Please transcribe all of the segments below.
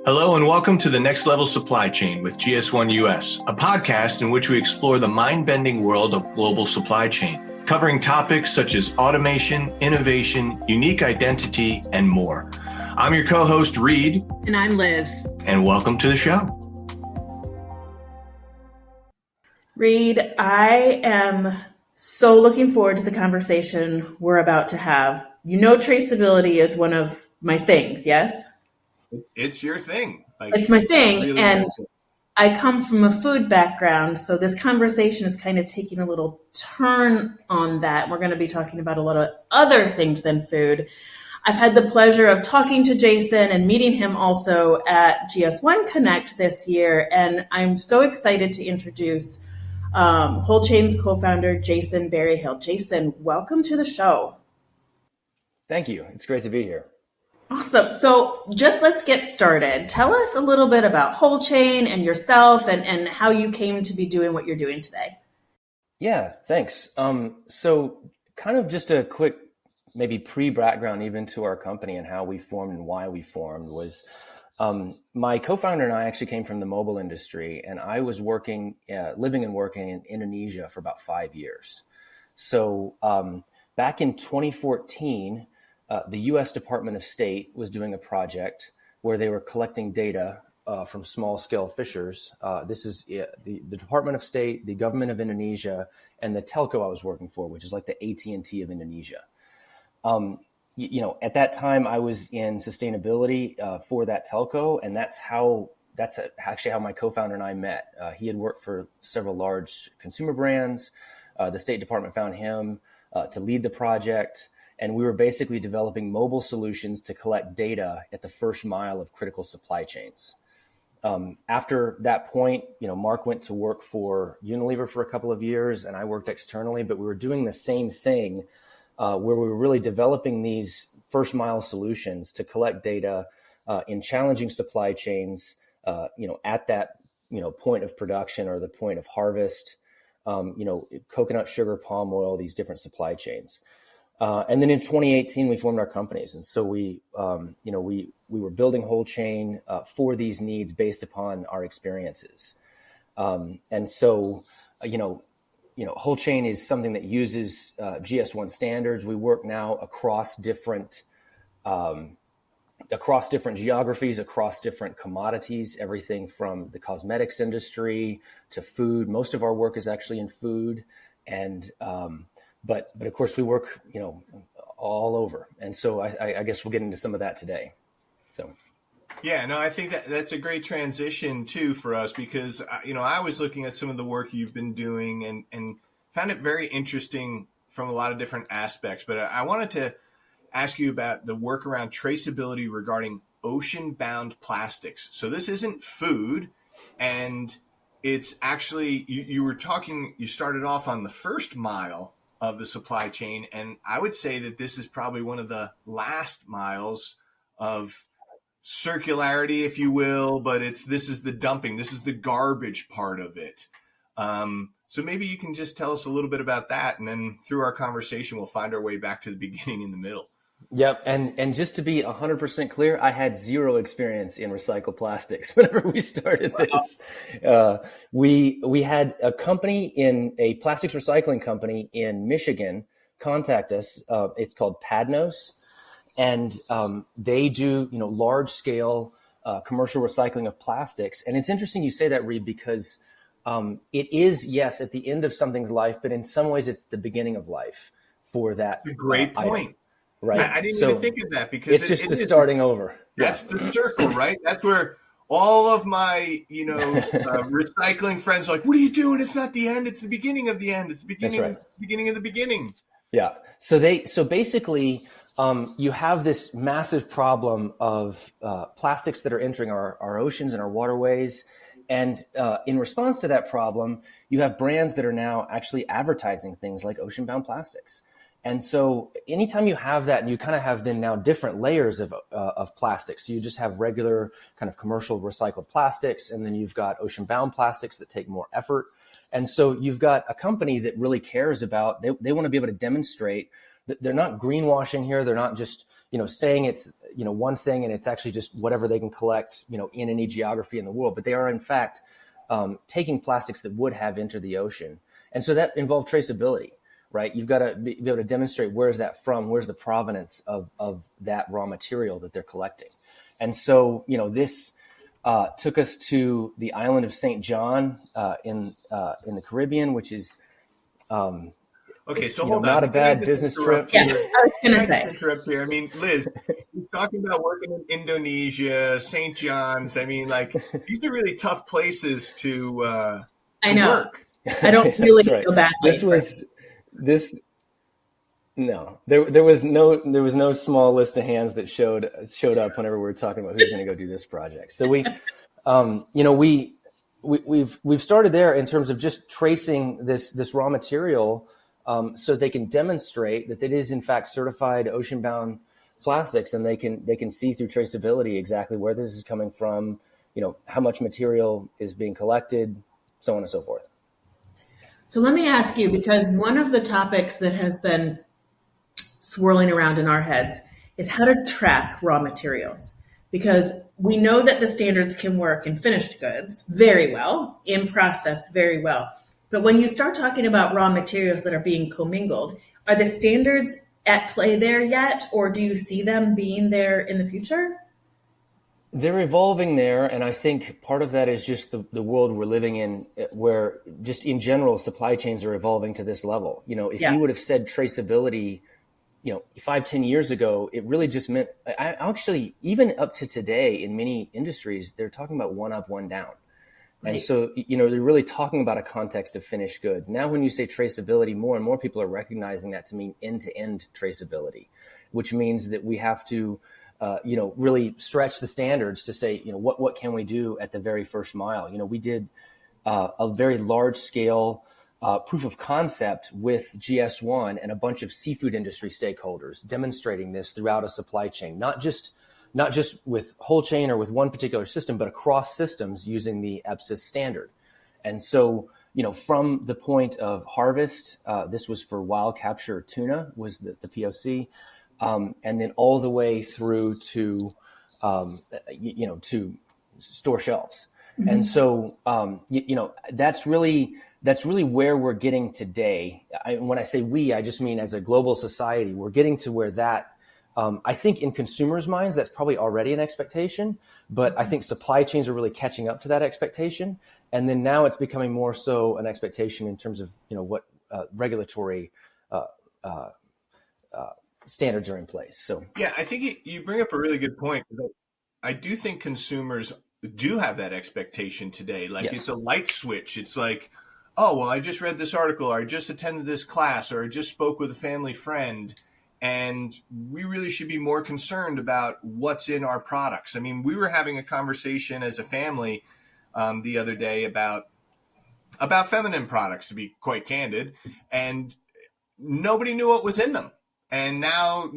Hello and welcome to the Next Level Supply Chain with GS1 US, a podcast in which we explore the mind-bending world of global supply chain, covering topics such as automation, innovation, unique identity, and more. I'm your co-host, Reed. And I'm Liz. And welcome to the show. Reed, I am so looking forward to the conversation we're about to have. You know, traceability is one of my things, yes? It's your thing. It's my thing, really and I come from a food background, so this conversation is kind of taking a little turn on that. We're going to be talking about a lot of other things than food. I've had the pleasure of talking to Jason and meeting him also at GS1 Connect this year, and I'm so excited to introduce Wholechain's co-founder, Jason Berryhill. Jason, welcome to the show. Thank you. It's great to be here. Awesome. So just let's get started. Tell us a little bit about Wholechain and yourself and how you came to be doing what you're doing today. Yeah, thanks. So kind of just a quick, maybe pre-background even to our company and how we formed and why we formed was my co-founder and I actually came from the mobile industry, and I was living and working in Indonesia for about 5 years. So back in 2014, the U.S. Department of State was doing a project where they were collecting data from small-scale fishers. This is the Department of State, the government of Indonesia, and the telco I was working for, which is like the AT&T of Indonesia. At that time, I was in sustainability for that telco, and that's actually how my co-founder and I met. He had worked for several large consumer brands. The State Department found him to lead the project. And we were basically developing mobile solutions to collect data at the first mile of critical supply chains. After that point, Mark went to work for Unilever for a couple of years, and I worked externally, but we were doing the same thing where we were really developing these first mile solutions to collect data in challenging supply chains, at that, point of production or the point of harvest, coconut sugar, palm oil, these different supply chains. And then in 2018, we formed our companies. And so we were building Wholechain for these needs based upon our experiences. And so, Wholechain is something that uses GS1 standards. We work now across different geographies, across different commodities, everything from the cosmetics industry to food. Most of our work is actually in food, and But of course we work, all over. And so I guess we'll get into some of that today. So. Yeah, no, I think that's a great transition too for us because, I was looking at some of the work you've been doing and found it very interesting from a lot of different aspects. But I wanted to ask you about the work around traceability regarding ocean-bound plastics. So this isn't food, and it's actually, you started off on the first mile of the supply chain. And I would say that this is probably one of the last miles of circularity, if you will, but this is the dumping. This is the garbage part of it. So maybe you can just tell us a little bit about that. And then through our conversation, we'll find our way back to the beginning and the middle. Yep. And just to be 100% clear, I had zero experience in recycled plastics whenever we started this. We had a company a plastics recycling company in Michigan contact us. It's called Padnos. And they do, large scale commercial recycling of plastics. And it's interesting you say that, Reed, because it is, yes, at the end of something's life, but in some ways it's the beginning of life for that. That's a great point. Item. Right. I didn't even think of that because it's just the starting over. That's the circle, right? That's where all of my, recycling friends are like, what are you doing? It's not the end. It's the beginning of the end. It's the beginning, That's right. It's the beginning of the beginning. Yeah. So basically, you have this massive problem of plastics that are entering our oceans and our waterways. And in response to that problem, you have brands that are now actually advertising things like ocean-bound plastics. And so anytime you have that, and you kind of have then now different layers of plastics. So you just have regular kind of commercial recycled plastics, and then you've got ocean-bound plastics that take more effort. And so you've got a company that really cares about, they want to be able to demonstrate that they're not greenwashing here. They're not just, saying it's, one thing, and it's actually just whatever they can collect, in any geography in the world. But they are in fact taking plastics that would have entered the ocean, and so that involved traceability, right? You've got to be able to demonstrate where's that from, where's the provenance of that raw material that they're collecting, and so this took us to the island of St. John in the Caribbean, which is okay. So hold on. Not a bad business trip. Yeah, I was going to say. Interrupt here. I mean, Liz, you're talking about working in Indonesia, St. John's. I mean, like these are really tough places to I know. work. I don't really right. feel badly. No, there was no small list of hands that showed up whenever we were talking about who's going to go do this project. So we've started there in terms of just tracing this raw material, so they can demonstrate that it is in fact certified ocean-bound plastics, and they can see through traceability exactly where this is coming from, how much material is being collected, so on and so forth. So let me ask you, because one of the topics that has been swirling around in our heads is how to track raw materials. Because we know that the standards can work in finished goods very well, in process very well. But when you start talking about raw materials that are being commingled, are the standards at play there yet, or do you see them being there in the future? They're evolving there, and I think part of that is just the world we're living in, where just in general supply chains are evolving to this level. If you would have said traceability 5-10 years ago, it really just meant, actually, even up to today in many industries, they're talking about one up, one down. Right. And so, they're really talking about a context of finished goods. Now, when you say traceability, more and more people are recognizing that to mean end-to-end traceability, which means that we have to, really stretch the standards to say, what can we do at the very first mile? We did a very large scale proof of concept with GS1 and a bunch of seafood industry stakeholders, demonstrating this throughout a supply chain, not just with Wholechain or with one particular system, but across systems using the EPSIS standard. And so, from the point of harvest, this was for wild capture tuna was the POC, and then all the way through to, to store shelves. Mm-hmm. And so, that's really where we're getting today. When I say we, I just mean as a global society, we're getting to where that, I think in consumers' minds, that's probably already an expectation, but I think supply chains are really catching up to that expectation. And then now it's becoming more so an expectation in terms of, what regulatory standards are in place. So yeah, I think you bring up a really good point. I do think consumers do have that expectation today. Like yes. It's a light switch. It's like, oh, well, I just read this article, or I just attended this class, or I just spoke with a family friend, and we really should be more concerned about what's in our products. I mean, we were having a conversation as a family the other day about feminine products, to be quite candid, and nobody knew what was in them. And now,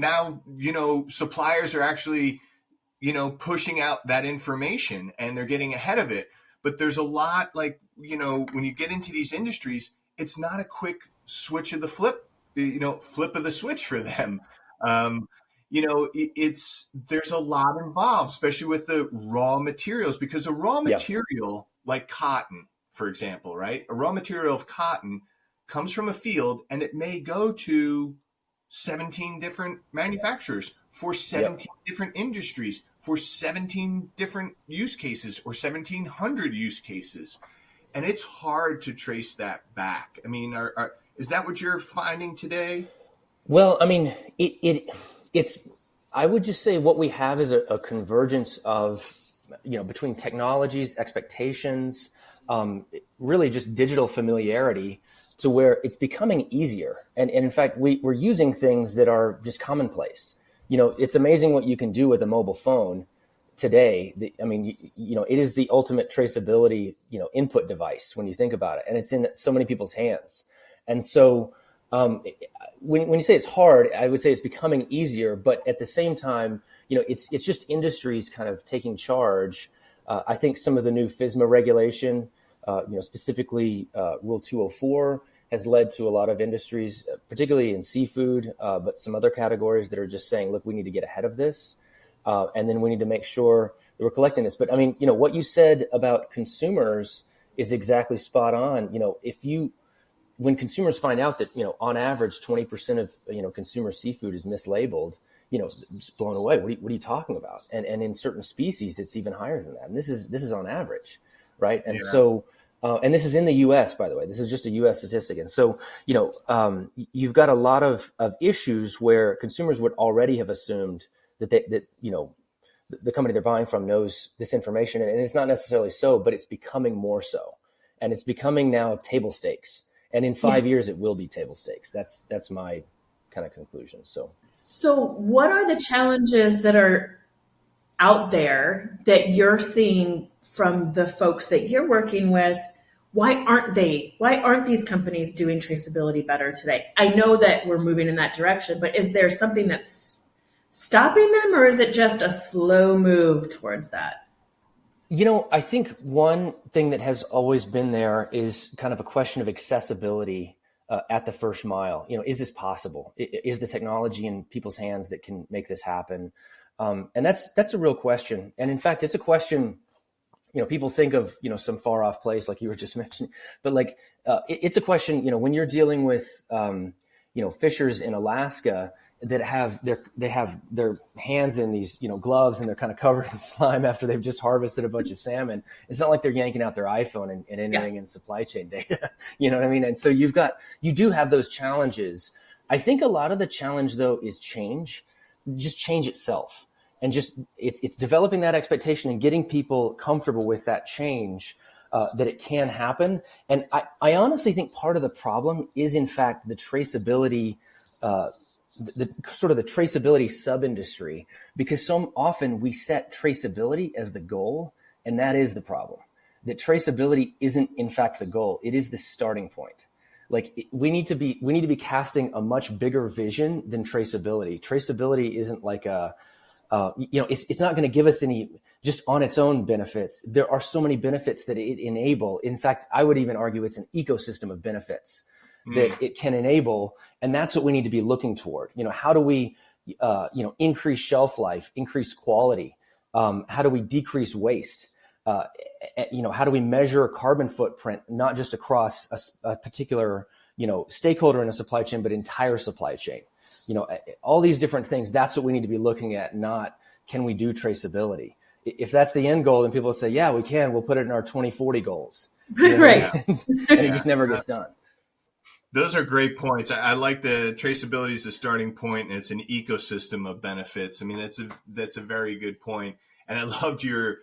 suppliers are actually, pushing out that information, and they're getting ahead of it. But there's a lot, like, when you get into these industries, it's not a quick switch of the flip of the switch for them. There's a lot involved, especially with the raw materials, because a raw material like cotton, for example, right? A raw material of cotton comes from a field, and it may go to 17 different manufacturers for 17 different industries for 17 different use cases or 1,700 use cases. And it's hard to trace that back. I mean, is that what you're finding today? Well, I mean, it's. I would just say what we have is a convergence of, between technologies, expectations, really just digital familiarity, to where it's becoming easier. And in fact, we're using things that are just commonplace. It's amazing what you can do with a mobile phone today. It is the ultimate traceability, input device when you think about it, and it's in so many people's hands. And so when you say it's hard, I would say it's becoming easier, but at the same time, it's just industries kind of taking charge. I think some of the new FSMA regulation, specifically Rule 204, has led to a lot of industries, particularly in seafood, but some other categories that are just saying, look, we need to get ahead of this. And then we need to make sure that we're collecting this. But I mean, what you said about consumers is exactly spot on. When consumers find out that, on average, 20% of, consumer seafood is mislabeled, just blown away. What are you talking about? And in certain species, it's even higher than that. And this is on average, right? And so, and this is in the U.S., by the way. This is just a U.S. statistic. And so, you've got a lot of issues where consumers would already have assumed that the company they're buying from knows this information, and it's not necessarily so, but it's becoming more so, and it's becoming now table stakes. And in 5 years, it will be table stakes. That's my kind of conclusion. So what are the challenges that are out there that you're seeing from the folks that you're working with? Why aren't these companies doing traceability better today? I know that we're moving in that direction, but is there something that's stopping them, or is it just a slow move towards that? I think one thing that has always been there is kind of a question of accessibility at the first mile. Is this possible? Is the technology in people's hands that can make this happen? And that's a real question. And in fact, it's a question, people think of, some far off place like you were just mentioning, but it's a question, when you're dealing with, fishers in Alaska that have their hands in these, gloves, and they're kind of covered in slime after they've just harvested a bunch of salmon. It's not like they're yanking out their iPhone and entering in supply chain data. You know what I mean? And so you do have those challenges. I think a lot of the challenge though is change itself. And just it's developing that expectation and getting people comfortable with that change, that it can happen. And I honestly think part of the problem is, in fact, the traceability, the traceability sub-industry, because so often we set traceability as the goal, and that is the problem. That traceability isn't, in fact, the goal. It is the starting point. We need to be casting a much bigger vision than traceability. Traceability isn't like it's not going to give us any just on its own benefits. There are so many benefits that it enable. In fact, I would even argue it's an ecosystem of benefits that it can enable. And that's what we need to be looking toward. How do we, increase shelf life, increase quality? How do we decrease waste? How do we measure a carbon footprint, not just across a particular, stakeholder in a supply chain, but entire supply chain? All these different things, that's what we need to be looking at, not can we do traceability? If that's the end goal, then people will say, yeah, we can, we'll put it in our 2040 goals. Right. And it just never gets done. Those are great points. I like the traceability is the starting point, and it's an ecosystem of benefits. I mean, that's a very good point. And I loved your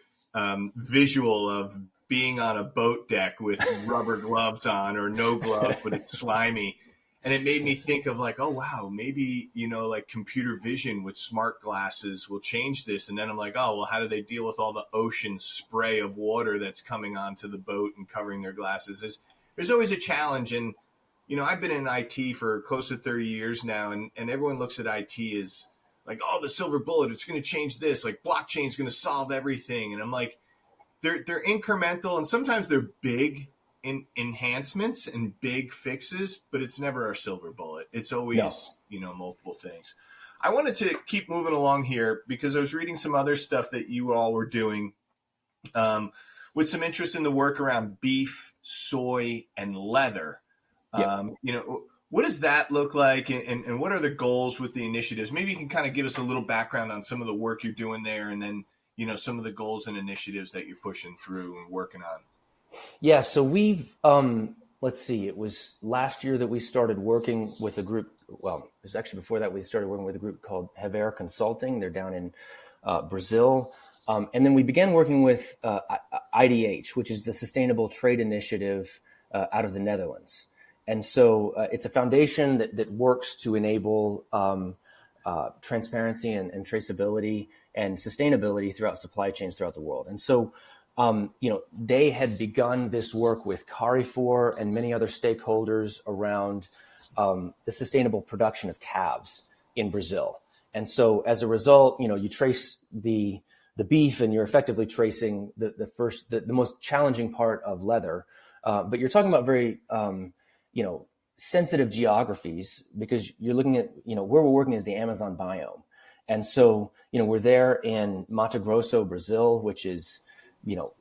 visual of being on a boat deck with rubber gloves on or no gloves, but it's slimy. And it made me think of oh, wow, maybe, computer vision with smart glasses will change this. And then I'm like, oh, well, how do they deal with all the ocean spray of water that's coming onto the boat and covering their glasses? There's always a challenge. And, I've been in IT for close to 30 years now, and everyone looks at IT as oh, the silver bullet, it's going to change this. Blockchain is going to solve everything. And I'm like, they're incremental, and sometimes they're big enhancements and big fixes, but it's never our silver bullet. It's always, multiple things. I wanted to keep moving along here because I was reading some other stuff that you all were doing with some interest in the work around beef, soy, and leather. What does that look like, and what are the goals with the initiatives? Maybe you can kind of give us a little background on some of the work you're doing there, and then, some of the goals and initiatives that you're pushing through and working on. Yeah, so we've, let's see, it was last year that we started working with a group. Well, it was actually before that we started working with a group called Haver Consulting. They're down in Brazil. And then we began working with IDH, which is the Sustainable Trade Initiative out of the Netherlands. And so it's a foundation that works to enable transparency and traceability and sustainability throughout supply chains throughout the world. And so they had begun this work with Carrefour and many other stakeholders around the sustainable production of calves in Brazil. And so as a result, you trace the beef, and you're effectively tracing the most challenging part of leather. But you're talking about very, sensitive geographies, because you're looking at, where we're working is the Amazon biome. And so, we're there in Mato Grosso, Brazil, which is,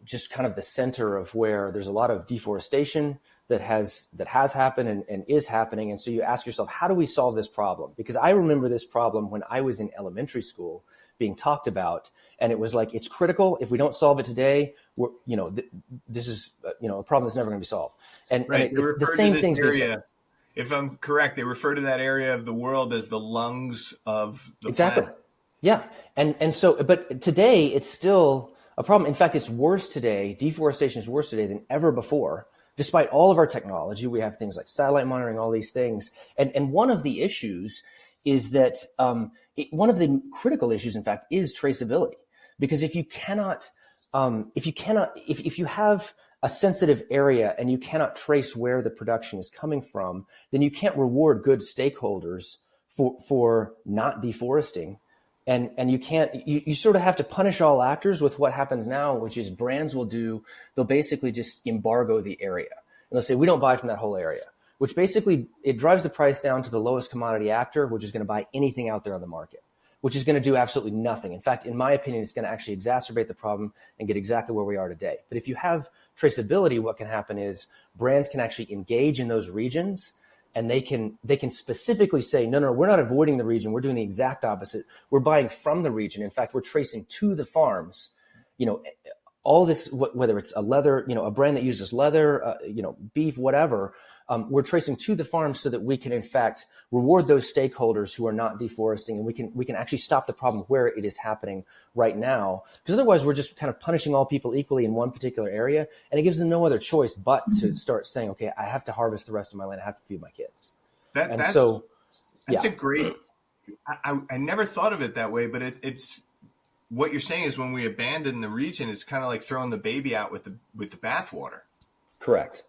just kind of the center of where there's a lot of deforestation that has happened and is happening. And so you ask yourself, how do we solve this problem? Because I remember this problem when I was in elementary school being talked about, and it was like, it's critical. If we don't solve it today, this is, a problem that's never going to be solved. And, right. and it's the same things. If I'm correct, they refer to that area of the world as the lungs of the exactly. planet. Yeah. And so, but today it's still a problem. In fact, it's worse today. Deforestation is worse today than ever before. Despite all of our technology, we have things like satellite monitoring, all these things. And one of the issues is that one of the critical issues, in fact, is traceability. Because if you have a sensitive area and you cannot trace where the production is coming from, then you can't reward good stakeholders for not deforesting. And you sort of have to punish all actors with what happens now, which is brands they'll basically just embargo the area. And they'll say, we don't buy from that whole area, which basically it drives the price down to the lowest commodity actor, which is going to buy anything out there on the market, which is going to do absolutely nothing. In fact, in my opinion, it's going to actually exacerbate the problem and get exactly where we are today. But if you have traceability, what can happen is brands can actually engage in those regions, and they can specifically say, no, we're not avoiding the region. We're doing the exact opposite. We're buying from the region. In fact, we're tracing to the farms, all this, whether it's a leather, a brand that uses leather, beef, whatever, we're tracing to the farms so that we can, in fact, reward those stakeholders who are not deforesting, and we can actually stop the problem where it is happening right now. Because otherwise, we're just kind of punishing all people equally in one particular area, and it gives them no other choice but to start saying, okay, I have to harvest the rest of my land. I have to feed my kids. That's a great. I never thought of it that way, but it's what you're saying is when we abandon the region, it's kind of like throwing the baby out with the bathwater. Correct.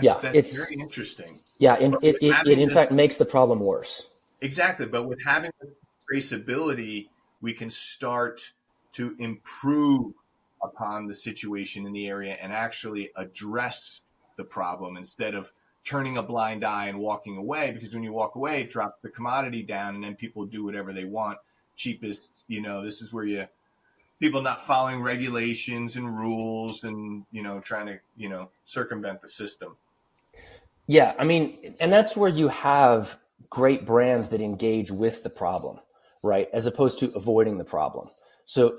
That's very interesting. Yeah, and it in fact makes the problem worse. Exactly, but with having traceability, we can start to improve upon the situation in the area and actually address the problem instead of turning a blind eye and walking away. Because when you walk away, it drops the commodity down, and then people do whatever they want. Cheapest, this is where people not following regulations and rules and, trying to, circumvent the system. Yeah. I mean, and that's where you have great brands that engage with the problem, right? As opposed to avoiding the problem. So,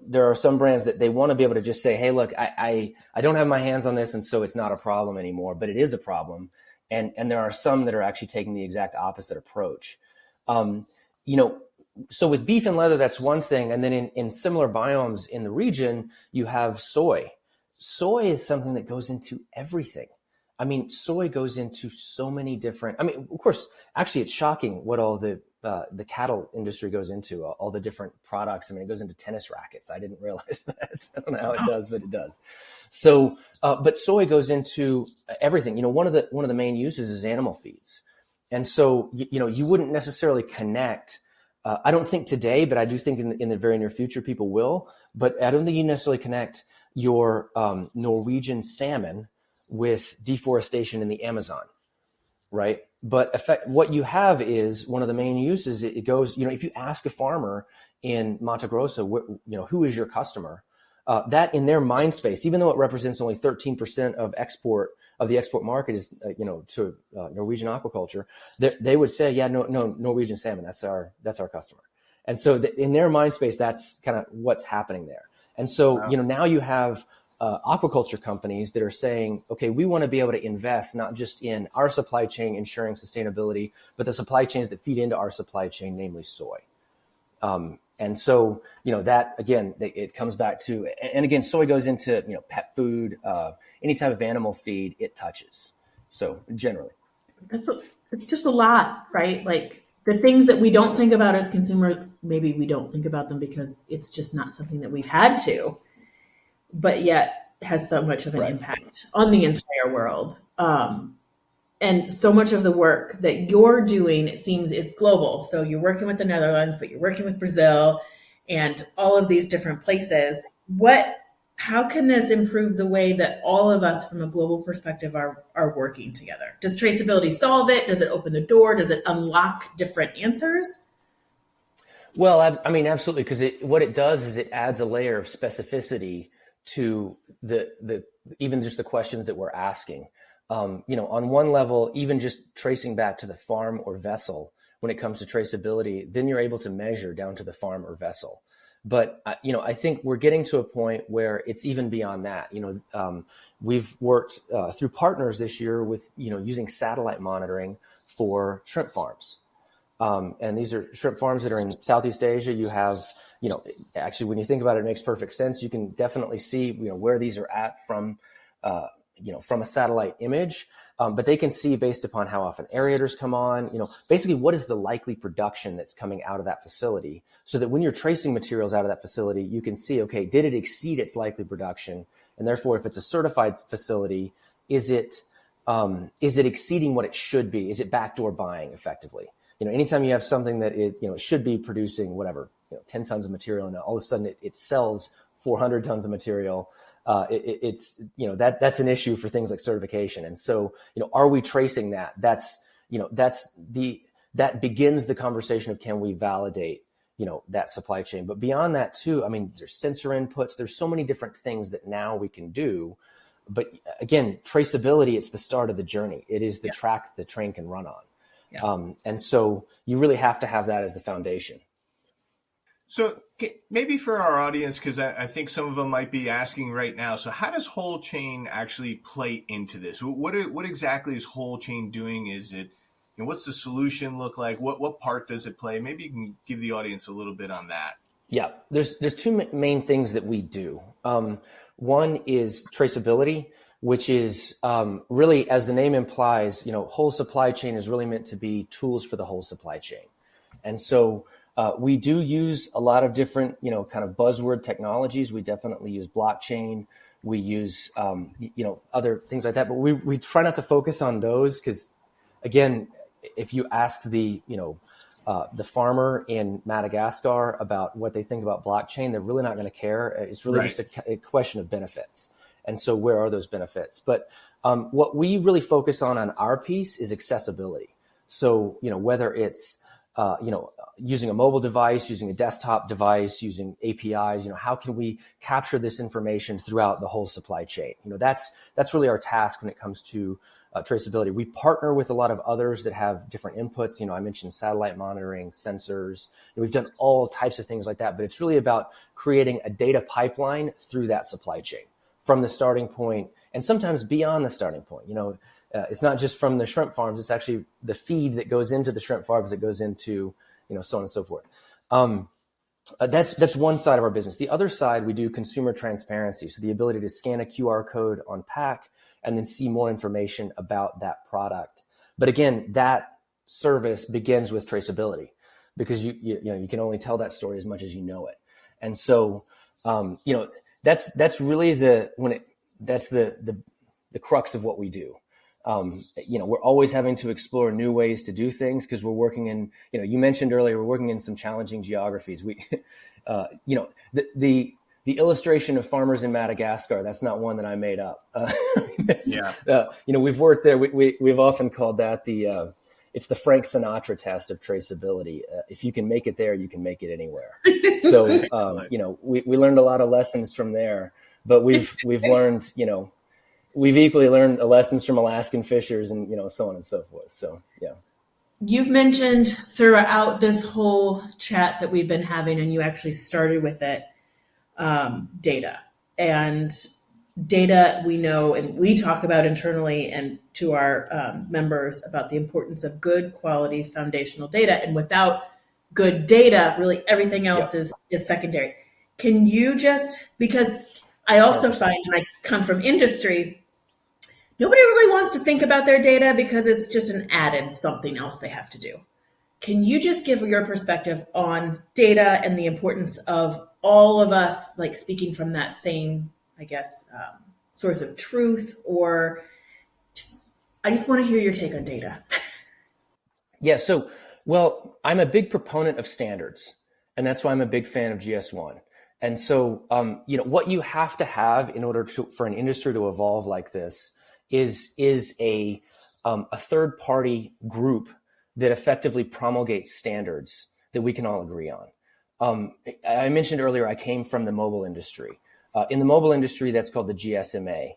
there are some brands that they want to be able to just say, hey, look, I don't have my hands on this. And so it's not a problem anymore, but it is a problem. And there are some that are actually taking the exact opposite approach. So with beef and leather, that's one thing. And then in similar biomes in the region, you have soy. Soy is something that goes into everything. I mean, soy goes into so many different, of course, actually it's shocking what all the cattle industry goes into, all the different products. It goes into tennis rackets. I didn't realize that. I don't know how it does, but it does. So, but soy goes into everything. One of the main uses is animal feeds. And so, you wouldn't necessarily connect, I don't think today, but I do think in the very near future, people will, but I don't think you necessarily connect your Norwegian salmon with deforestation in the Amazon, right? But what you have is one of the main uses. It goes, if you ask a farmer in Mato Grosso, who is your customer, that in their mind space, even though it represents only 13% of the export market is, to Norwegian aquaculture, they would say, yeah, no, Norwegian salmon, that's our customer. And so in their mind space, that's kind of what's happening there. And so, Wow. Now you have aquaculture companies that are saying, okay, we want to be able to invest not just in our supply chain ensuring sustainability, but the supply chains that feed into our supply chain, namely soy. And so, that again, it comes back to, and again, soy goes into, pet food, any type of animal feed it touches. So generally. It's just a lot, right? Like the things that we don't think about as consumers, maybe we don't think about them because it's just not something that we've had to, but yet has so much of an impact on the entire world. And so much of the work that you're doing, it seems it's global. So you're working with the Netherlands, but you're working with Brazil and all of these different places. How can this improve the way that all of us from a global perspective are working together? Does traceability solve it? Does it open the door? Does it unlock different answers? Well, I mean, absolutely, because what it does is it adds a layer of specificity to the even just the questions that we're asking. On one level, even just tracing back to the farm or vessel, when it comes to traceability, then you're able to measure down to the farm or vessel. But I think we're getting to a point where it's even beyond that. We've worked through partners this year with using satellite monitoring for shrimp farms. And these are shrimp farms that are in Southeast Asia. You have, actually, when you think about it, it makes perfect sense. You can definitely see, where these are at from a satellite image. But they can see based upon how often aerators come on, basically what is the likely production that's coming out of that facility, so that when you're tracing materials out of that facility, you can see, okay, did it exceed its likely production? And therefore, if it's a certified facility, is it exceeding what it should be? Is it backdoor buying effectively? Anytime you have something that it should be producing whatever, 10 tons of material, and all of a sudden it sells 400 tons of material, that's an issue for things like certification. And so, are we tracing that? That begins the conversation of, can we validate, that supply chain? But beyond that too, I mean, there's sensor inputs, there's so many different things that now we can do. But again, traceability, it's the start of the journey. It is the track the train can run on. Yeah. And so you really have to have that as the foundation. So maybe for our audience, because I think some of them might be asking right now, so how does Wholechain actually play into this? What exactly is Wholechain doing? Is it, what's the solution look like? What part does it play? Maybe you can give the audience a little bit on that. Yeah, there's two main things that we do. One is traceability, which is really, as the name implies, whole supply chain is really meant to be tools for the whole supply chain. And so we do use a lot of different, kind of buzzword technologies. We definitely use blockchain. We use, other things like that. But we try not to focus on those because, again, if you ask the farmer in Madagascar about what they think about blockchain, they're really not going to care. It's really just a question of benefits. And so where are those benefits? But what we really focus on our piece is accessibility. So, whether it's, using a mobile device, using a desktop device, using APIs, how can we capture this information throughout the whole supply chain? That's really our task when it comes to traceability. We partner with a lot of others that have different inputs. I mentioned satellite monitoring, sensors. We've done all types of things like that, but it's really about creating a data pipeline through that supply chain from the starting point and sometimes beyond the starting point. It's not just from the shrimp farms. It's actually the feed that goes into the shrimp farms that goes into, so on and so forth. That's one side of our business. The other side, we do consumer transparency. So the ability to scan a QR code on pack and then see more information about that product. But again, that service begins with traceability because you can only tell that story as much as you know it. And so, that's really the crux of what we do. We're always having to explore new ways to do things because we're working in, you mentioned earlier, we're working in some challenging geographies. The illustration of farmers in Madagascar, that's not one that I made up. We've worked there. We've often called that it's the Frank Sinatra test of traceability. If you can make it there, you can make it anywhere. So, we learned a lot of lessons from there, but we've learned, we've equally learned the lessons from Alaskan fishers and, so on and so forth. So, yeah. You've mentioned throughout this whole chat that we've been having, and you actually started with it, data. And data, we know, and we talk about internally and to our members about the importance of good quality foundational data. And without good data, really everything else is secondary. Can you because I also 100%. Find, and I come from industry, nobody really wants to think about their data because it's just an added something else they have to do. Can you just give your perspective on data and the importance of all of us, like speaking from that same, source of truth? Or I just want to hear your take on data. Yeah. So, I'm a big proponent of standards, and that's why I'm a big fan of GS1. And so, what you have to have in order for an industry to evolve like this is a third party group that effectively promulgates standards that we can all agree on. I mentioned earlier, I came from the mobile industry. In the mobile industry, that's called the GSMA.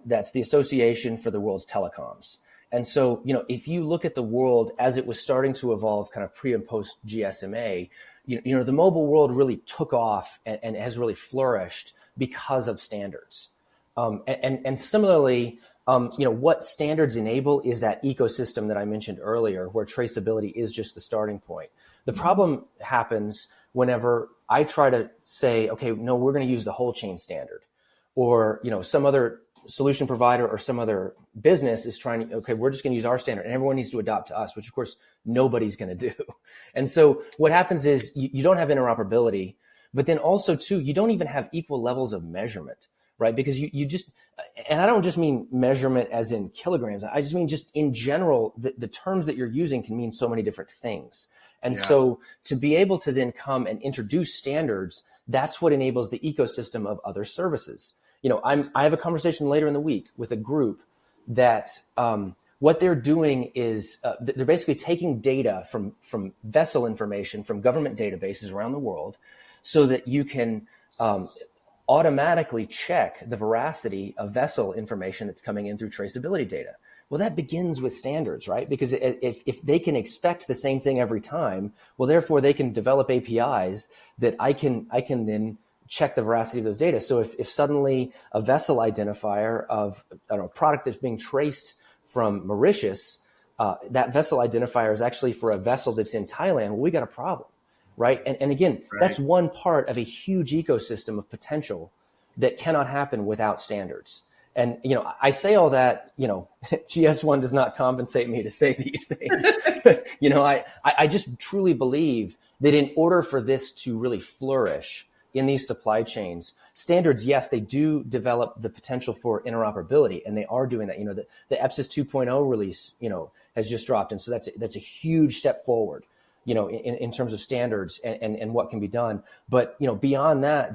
That's the Association for the World's Telecoms. And so, if you look at the world as it was starting to evolve kind of pre and post GSMA, the mobile world really took off and has really flourished because of standards. And similarly, what standards enable is that ecosystem that I mentioned earlier, where traceability is just the starting point. The problem happens whenever I try to say, okay, no, we're going to use the Wholechain standard, or, some other solution provider or some other business is trying to, okay, we're just going to use our standard and everyone needs to adopt to us, which of course nobody's going to do. And so what happens is you don't have interoperability, but then also too, you don't even have equal levels of measurement, right? Because you just, and I don't just mean measurement as in kilograms. I just mean just in general, the terms that you're using can mean so many different things. And so to be able to then come and introduce standards, that's what enables the ecosystem of other services. I have a conversation later in the week with a group that what they're doing is they're basically taking data from vessel information from government databases around the world so that you can automatically check the veracity of vessel information that's coming in through traceability data. Well, that begins with standards, right? Because if they can expect the same thing every time, well, therefore they can develop APIs that I can then check the veracity of those data. So if suddenly a vessel identifier of a product that's being traced from Mauritius, that vessel identifier is actually for a vessel that's in Thailand, well, we got a problem, right? And again, that's one part of a huge ecosystem of potential that cannot happen without standards. And, I say all that, GS1 does not compensate me to say these things. I just truly believe that in order for this to really flourish in these supply chains, standards, yes, they do develop the potential for interoperability, and they are doing that. The EPSIS 2.0 release, has just dropped. And so that's a huge step forward, in terms of standards and what can be done. But, beyond that,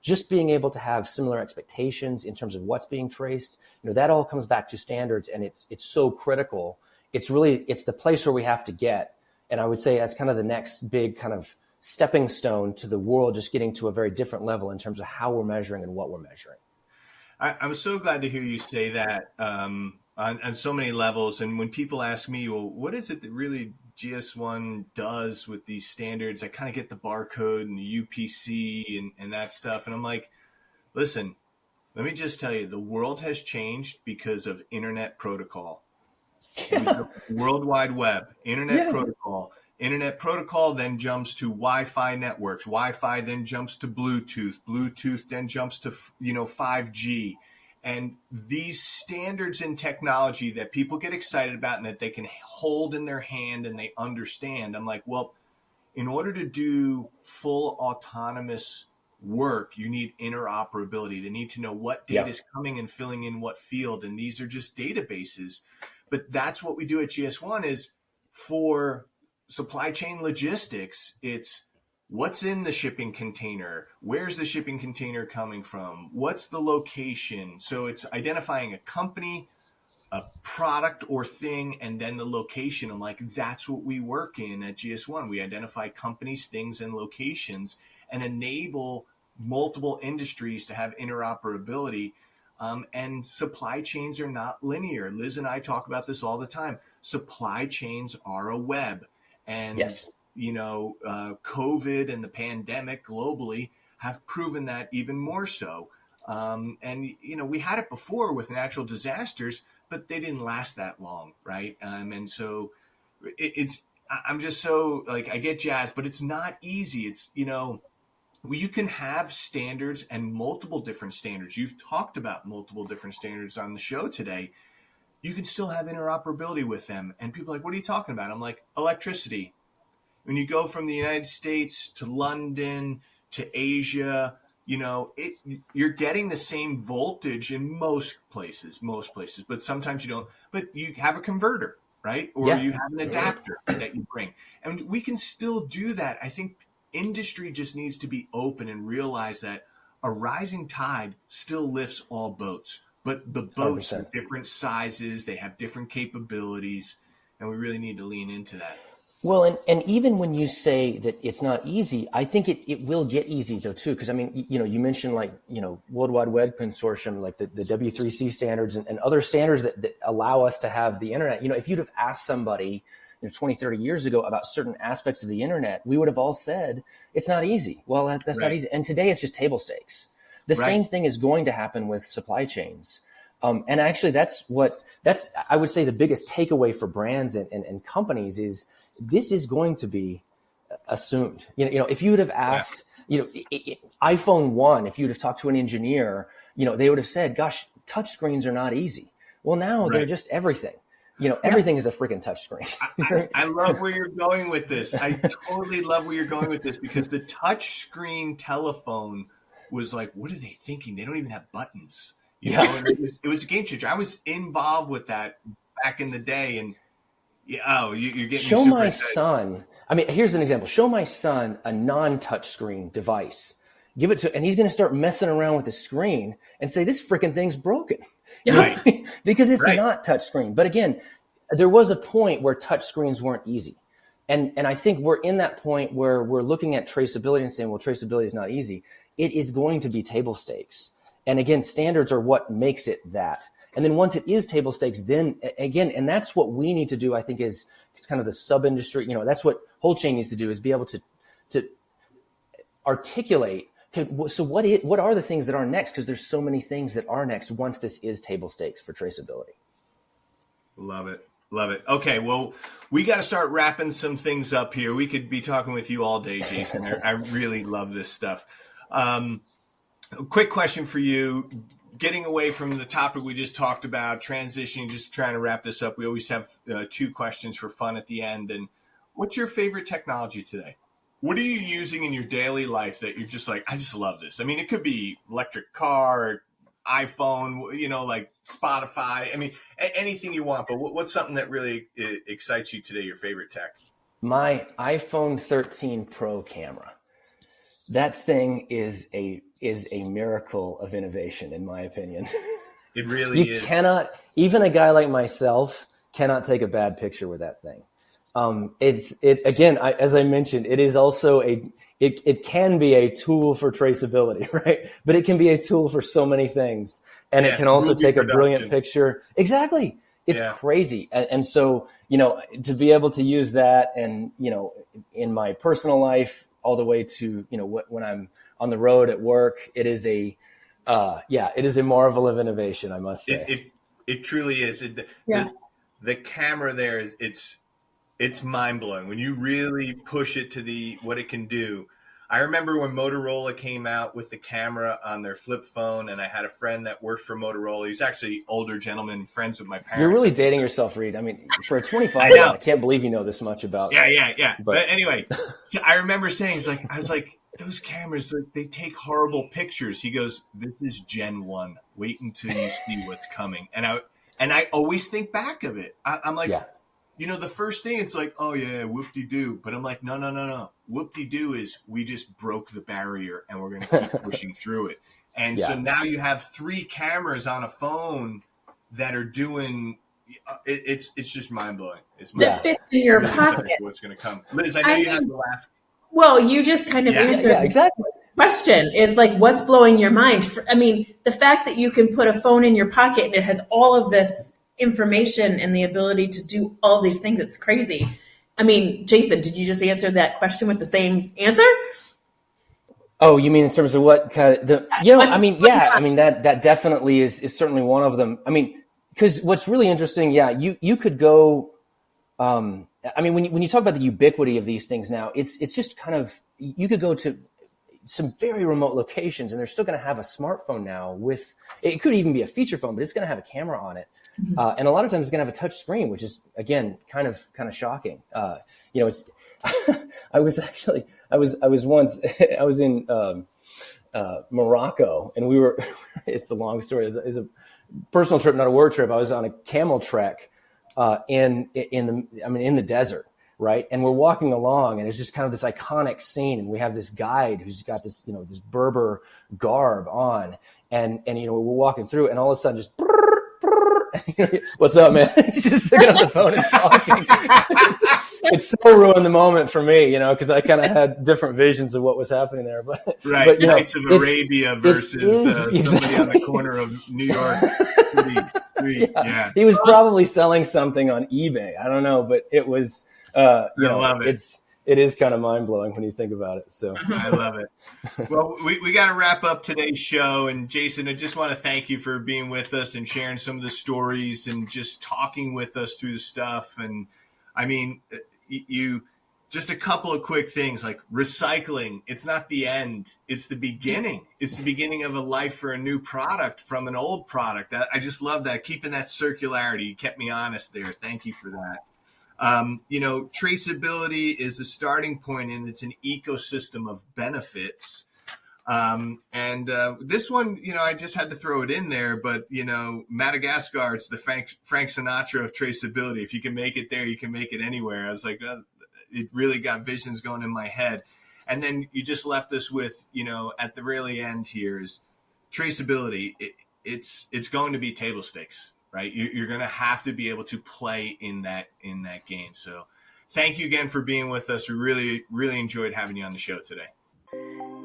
just being able to have similar expectations in terms of what's being traced, that all comes back to standards, and it's so critical. It's the place where we have to get. And I would say that's kind of the next big kind of stepping stone to the world just getting to a very different level in terms of how we're measuring and what we're measuring. I'm so glad to hear you say that on so many levels. And when people ask me, well, what is it that really GS1 does with these standards? I kind of get the barcode and the UPC and that stuff. And I'm like, listen, let me just tell you, the world has changed because of internet protocol. World Wide Web, internet protocol. Internet protocol then jumps to Wi-Fi networks. Wi-Fi then jumps to Bluetooth. Bluetooth then jumps to 5G. And these standards in technology that people get excited about and that they can hold in their hand and they understand. I'm like, well, in order to do full autonomous work, you need interoperability. They need to know what data is coming and filling in what field. And these are just databases. But that's what we do at GS1 is for supply chain logistics, it's what's in the shipping container, where's the shipping container coming from, what's the location. So it's identifying a company, a product or thing, and then the location. I'm like, that's what we work in at GS1. We identify companies, things, and locations and enable multiple industries to have interoperability. And supply chains are not linear. Liz and I talk about this all the time. Supply chains are a web. And, COVID and the pandemic globally have proven that even more so. We had it before with natural disasters, but they didn't last that long, right? And so I'm just so, I get jazzed, but it's not easy. It's, you can have standards and multiple different standards. You've talked about multiple different standards on the show today. You can still have interoperability with them. And people are like, what are you talking about? I'm like, electricity. When you go from the United States to London to Asia, you're getting the same voltage in most places, but sometimes you don't. But you have a converter, right? Or you have an adapter that you bring. And we can still do that. I think industry just needs to be open and realize that a rising tide still lifts all boats. But the boats 100%. Are different sizes, they have different capabilities, and we really need to lean into that. Well, and even when you say that it's not easy, I think it will get easy though too. Because I mean, you mentioned like, World Wide Web Consortium, like the W3C standards and other standards that allow us to have the internet. If you'd have asked somebody 20, 30 years ago about certain aspects of the internet, we would have all said it's not easy. Well, that's not easy. And today it's just table stakes. The same thing is going to happen with supply chains. And actually that's I would say the biggest takeaway for brands and companies is this is going to be assumed. If you would have asked, iPhone 1, if you would have talked to an engineer, they would have said, gosh, touch screens are not easy. Well, now they're just everything. Everything is a freaking touch screen. I love where you're going with this. I totally love where you're going with this, because the touch screen telephone was like, what are they thinking? They don't even have buttons. And it was a game changer. I was involved with that back in the day, and you're getting show super my excited. son. I mean, here's an example. Show my son a non-touch screen device. Give it to, and he's going to start messing around with the screen and say, this freaking thing's broken. Right. Because it's not touch screen. But again, there was a point where touch screens weren't easy. And I think we're in that point where we're looking at traceability and saying, well, traceability is not easy. It is going to be table stakes. And again, standards are what makes it that. And then once it is table stakes, then again, and that's what we need to do, I think, is kind of the sub-industry. That's what Wholechain needs to do, is be able to articulate, okay, so what are the things that are next? Because there's so many things that are next once this is table stakes for traceability. Love it. Love it. Okay, well, we got to start wrapping some things up here. We could be talking with you all day, Jason. I really love this stuff. A quick question for you. Getting away from the topic we just talked about, transitioning, just trying to wrap this up. We always have 2 questions for fun at the end. And what's your favorite technology today? What are you using in your daily life that you're just like, I just love this? I mean, it could be electric car, iPhone, like Spotify. I mean, anything you want, but what's something that really excites you today, your favorite tech? My iPhone 13 Pro camera. That thing is a miracle of innovation, in my opinion. It really is. You cannot, even a guy like myself cannot take a bad picture with that thing. As I mentioned, it is also it can be a tool for traceability, right? But it can be a tool for so many things. And it can also take a brilliant picture. Exactly. It's crazy. And so, to be able to use that and, in my personal life, all the way to, when I'm on the road at work, it is a marvel of innovation, I must say. It truly is. The camera there, it's mind blowing when you really push it to what it can do. I remember when Motorola came out with the camera on their flip phone, and I had a friend that worked for Motorola. He's actually an older gentleman, friends with my parents. You're really dating yourself, Reed. I mean, for a 25-year-old, I can't believe you know this much about. Yeah. But anyway, so I remember saying, I was like, those cameras, they take horrible pictures. He goes, this is Gen 1. Wait until you see what's coming. And I always think back of it. I'm like, the first thing, it's like, oh yeah, whoop-de-doo. But I'm like, no. Whoop-de-doo is we just broke the barrier and we're going to keep pushing through it. And so now you have 3 cameras on a phone that are doing, it's just mind-blowing. It's that fits in your pocket. What's going to come. Liz, I know you have the last. Well, you just kind of answered exactly. the question is like, what's blowing your mind? I mean, the fact that you can put a phone in your pocket and it has all of this information and the ability to do all these things, it's crazy. I mean, Jason, did you just answer that question with the same answer? Oh, you mean in terms of what kind of that definitely is certainly one of them. I mean, because what's really interesting, you could go. When you talk about the ubiquity of these things now, it's just kind of, you could go to some very remote locations and they're still going to have a smartphone now with, it could even be a feature phone, but it's going to have a camera on it. And a lot of times it's going to have a touch screen, which is, again, kind of shocking. It's, I was in Morocco and we were, it's a long story. It's a personal trip, not a work trip. I was on a camel trek in the desert, right? And we're walking along and it's just kind of this iconic scene. And we have this guide who's got this, this Berber garb on and we're walking through and all of a sudden just, what's up, man? He's just picking up the phone and talking. it so ruined the moment for me, because I kind of had different visions of what was happening there. But right, Knights of Arabia versus somebody on the corner of New York City. Yeah. He was probably selling something on eBay. I don't know, but it was. I love it. It is kind of mind blowing when you think about it. So I love it. Well, we got to wrap up today's show. And Jason, I just want to thank you for being with us and sharing some of the stories and just talking with us through the stuff. And I mean, you just a couple of quick things like recycling. It's not the end. It's the beginning. It's the beginning of a life for a new product from an old product. I just love that. Keeping that circularity. You kept me honest there. Thank you for that. Traceability is the starting point, and it's an ecosystem of benefits. This one, I just had to throw it in there, but, Madagascar, it's the Frank Sinatra of traceability. If you can make it there, you can make it anywhere. I was like, it really got visions going in my head. And then you just left us with, at the really end here is traceability. It's going to be table stakes. Right, you're going to have to be able to play in that game. So, thank you again for being with us. We really, really enjoyed having you on the show today.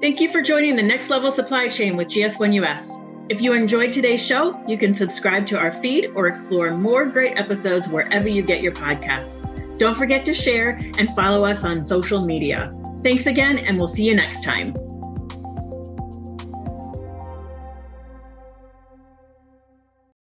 Thank you for joining the Next Level Supply Chain with GS1 US. If you enjoyed today's show, you can subscribe to our feed or explore more great episodes wherever you get your podcasts. Don't forget to share and follow us on social media. Thanks again, and we'll see you next time.